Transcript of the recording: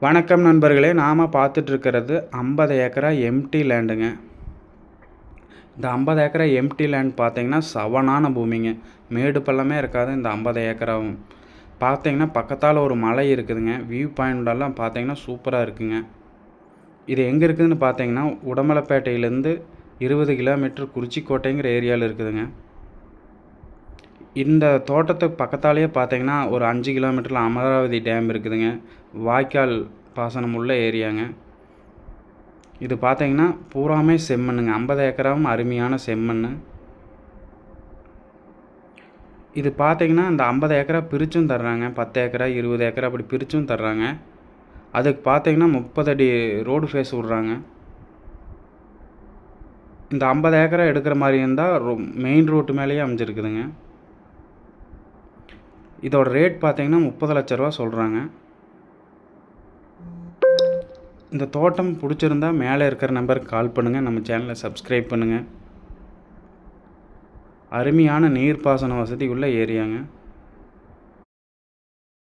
வணக்கம் நண்பர்களே, நாம் பார்த்துட்ருக்கிறது 50 ஏக்கரா எம்டி லேண்டுங்க. இந்த 50 ஏக்கரா எம்டி லேண்ட் பார்த்தீங்கன்னா சவனான பூமிங்க. மேடு பள்ளமே இருக்காது. இந்த 50 ஏக்கராவும் பார்த்தீங்கன்னா பக்கத்தால் ஒரு மலை இருக்குதுங்க. வியூ பாயிண்டெல்லாம் பார்த்தீங்கன்னா சூப்பராக இருக்குங்க. இது எங்கே இருக்குதுன்னு பார்த்தீங்கன்னா உடமலைப்பேட்டையிலேருந்து 20 கிலோமீட்டர் குறிச்சிக்கோட்டைங்கிற ஏரியாவில் இருக்குதுங்க. இந்த தோட்டத்துக்கு பக்கத்தாலேயே பார்த்தீங்கன்னா ஒரு 5 கிலோமீட்டரில் அமராவதி டேம் இருக்குதுங்க. வாய்க்கால் பாசனம் உள்ள ஏரியாங்க. இது பார்த்தீங்கன்னா பூராமே செம்மண்ணுங்க. 50 ஏக்கராவும் அருமையான செம்மண். இது பார்த்தீங்கன்னா இந்த 50 ஏக்கரா பிரிச்சும் தர்றாங்க. 10 ஏக்கரா 20 ஏக்கரா அப்படி பிரிச்சும் தர்றாங்க. அதுக்கு பார்த்தீங்கன்னா 30 அடி ரோடு ஃபேஸ் விட்றாங்க. இந்த 50 ஏக்கரா எடுக்கிற மாதிரி இருந்தால் மெயின் ரோட்டு மேலேயே அமைஞ்சிருக்குதுங்க. இதோட ரேட் பார்த்தீங்கன்னா 30 லட்ச ரூபா சொல்கிறாங்க. இந்த தோட்டம் பிடிச்சிருந்தா மேலே இருக்கிற நம்பருக்கு கால் பண்ணுங்கள். நம்ம சேனலை சப்ஸ்கிரைப் பண்ணுங்கள். அருமையான நீர்ப்பாசன வசதி உள்ள ஏரியாங்க.